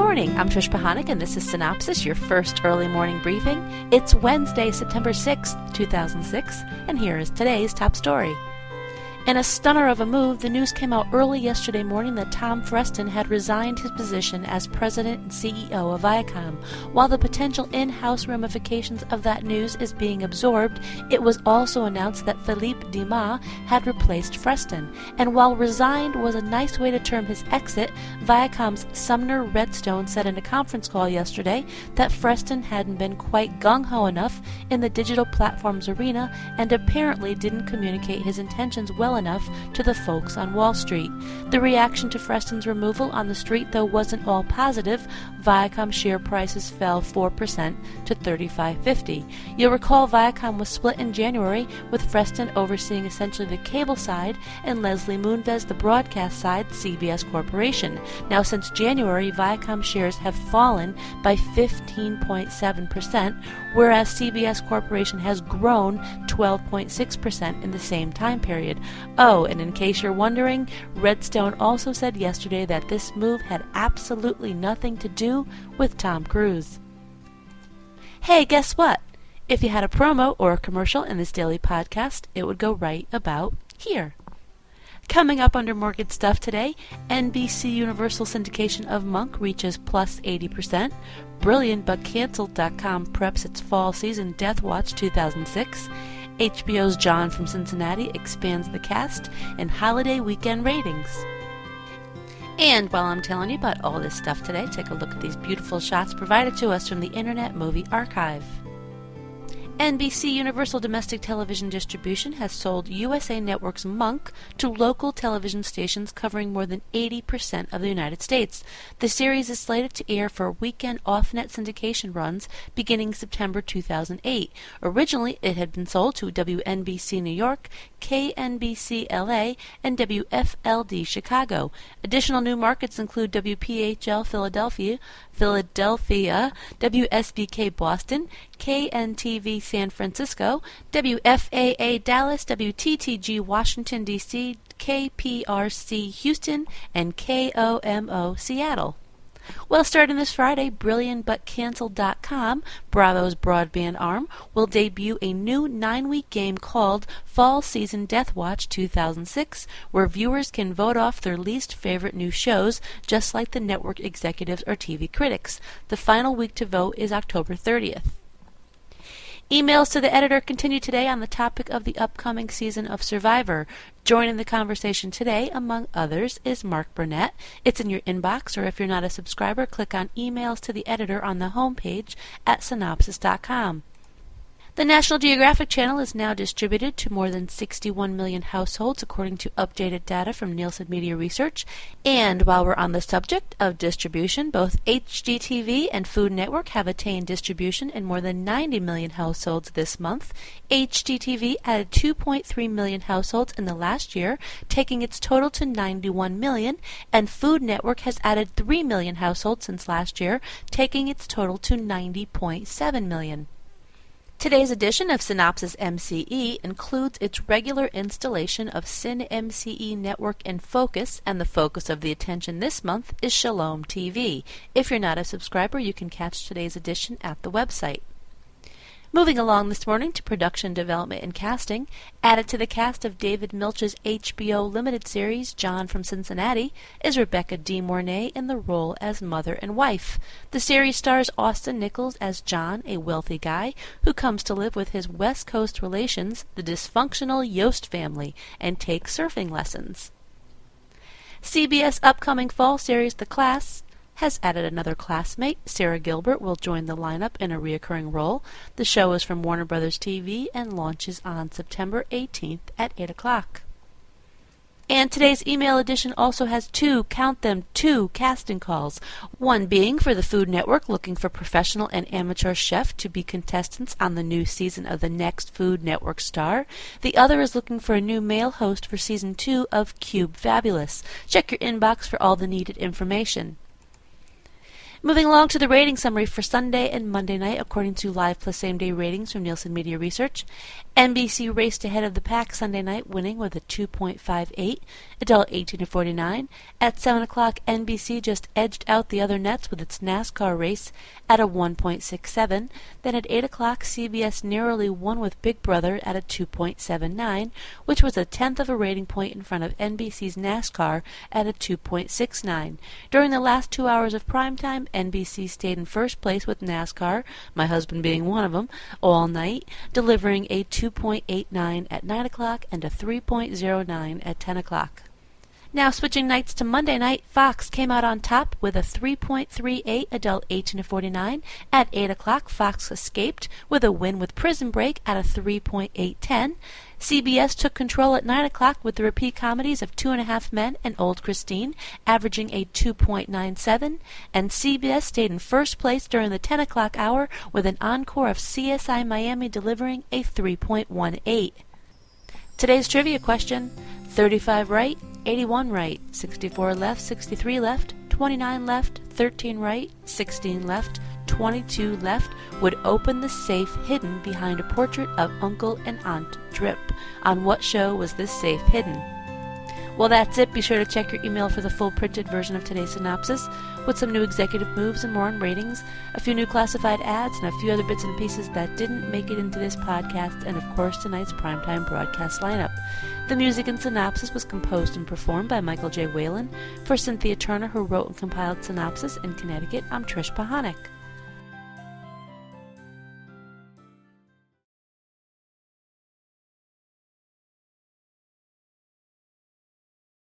morning, I'm Trish Pahanik, and this is Cynopsis, your first early morning briefing. It's Wednesday, September 6th, 2006, and here is today's top story. In a stunner of a move, the news came out early yesterday morning that Tom Freston had resigned his position as president and CEO of Viacom. While the potential in-house ramifications of that news is being absorbed, it was also announced that Philippe Dimas had replaced Freston. And while resigned was a nice way to term his exit, Viacom's Sumner Redstone said in a conference call yesterday that Freston hadn't been quite gung-ho enough in the digital platforms arena and apparently didn't communicate his intentions well enough to the folks on Wall Street. The reaction to Freston's removal on the street, though, wasn't all positive. Viacom share prices fell 4% to $35.50. You'll recall Viacom was split in January, with Freston overseeing essentially the cable side and Leslie Moonves the broadcast side, CBS Corporation. Now, since January, Viacom shares have fallen by 15.7%, whereas CBS Corporation has grown 12.6% in the same time period. Oh, and in case you're wondering, Redstone also said yesterday that this move had absolutely nothing to do with Tom Cruise. Hey, guess what? If you had a promo or a commercial in this daily podcast, it would go right about here. Coming up under more good stuff today, NBC Universal syndication of Monk reaches plus 80%, BrilliantButCancelled.com preps its fall season Death Watch 2006, HBO's John from Cincinnati expands the cast, and holiday weekend ratings. And while I'm telling you about all this stuff today, take a look at these beautiful shots provided to us from the Internet Movie Archive. NBC Universal Domestic Television Distribution has sold USA Network's Monk to local television stations covering more than 80% of the United States. The series is slated to air for weekend off-net syndication runs beginning September 2008. Originally, it had been sold to WNBC New York, KNBC LA, and WFLD Chicago. Additional new markets include WPHL Philadelphia, WSBK Boston, KNTV San Francisco, WFAA Dallas, WTTG Washington, D.C., KPRC Houston, and KOMO Seattle. Well, starting this Friday, BrilliantButCancelled.com, Bravo's broadband arm, will debut a new 9-week game called Fall Season Death Watch 2006, where viewers can vote off their least favorite new shows, just like the network executives or TV critics. The final week to vote is October 30th. Emails to the editor continue today on the topic of the upcoming season of Survivor. Joining the conversation today, among others, is Mark Burnett. It's in your inbox, or if you're not a subscriber, click on Emails to the Editor on the homepage at Cynopsis.com. The National Geographic Channel is now distributed to more than 61 million households, according to updated data from Nielsen Media Research. And while we're on the subject of distribution, both HGTV and Food Network have attained distribution in more than 90 million households this month. HGTV added 2.3 million households in the last year, taking its total to 91 million, and Food Network has added 3 million households since last year, taking its total to 90.7 million. Today's edition of Cynopsis MCE includes its regular installation of CinMCE Network in Focus, and the focus of the attention this month is Shalom TV. If you're not a subscriber, you can catch today's edition at the website. Moving along this morning to production, development, and casting, added to the cast of David Milch's HBO limited series John from Cincinnati is Rebecca De Mornay in the role as mother and wife. The series stars Austin Nichols as John, a wealthy guy who comes to live with his West Coast relations, the dysfunctional Yost family, and take surfing lessons. CBS upcoming fall series The Class has added another classmate. Sarah Gilbert will join the lineup in a recurring role. The show is from Warner Brothers TV and launches on September 18th at 8 o'clock. And today's email edition also has two casting calls. One being for the Food Network, looking for professional and amateur chef to be contestants on the new season of the next Food Network star. The other is looking for a new male host for season 2 of Cube Fabulous. Check your inbox for all the needed information. Moving along to the rating summary for Sunday and Monday night, according to Live Plus Same Day ratings from Nielsen Media Research. NBC raced ahead of the pack Sunday night, winning with a 2.58, adult 18 to 49. At 7 o'clock, NBC just edged out the other nets with its NASCAR race at a 1.67. Then at 8 o'clock, CBS narrowly won with Big Brother at a 2.79, which was a tenth of a rating point in front of NBC's NASCAR at a 2.69. During the last 2 hours of primetime, NBC stayed in first place with NASCAR, my husband being one of them, all night, delivering a 2.89 at 9 o'clock and a 3.09 at 10 o'clock. Now switching nights to Monday night, Fox came out on top with a 3.38 adult 18 to 49. At 8 o'clock, Fox escaped with a win with Prison Break at a 3.810. CBS took control at 9 o'clock with the repeat comedies of 2.5 Men and Old Christine, averaging a 2.97, and CBS stayed in first place during the 10 o'clock hour with an encore of CSI Miami delivering a 3.18. Today's trivia question: 35 right, 81 right, 64 left, 63 left, 29 left, 13 right, 16 left, 22 left would open the safe hidden behind a portrait of Uncle and Aunt Drip. On what show was this safe hidden? Well, that's it. Be sure to check your email for the full printed version of today's synopsis, with some new executive moves and more on ratings, a few new classified ads, and a few other bits and pieces that didn't make it into this podcast, and of course tonight's primetime broadcast lineup. The music in Cynopsis was composed and performed by Michael J. Whalen. For Cynthia Turner, who wrote and compiled Cynopsis in Connecticut, I'm Trish Pahanik.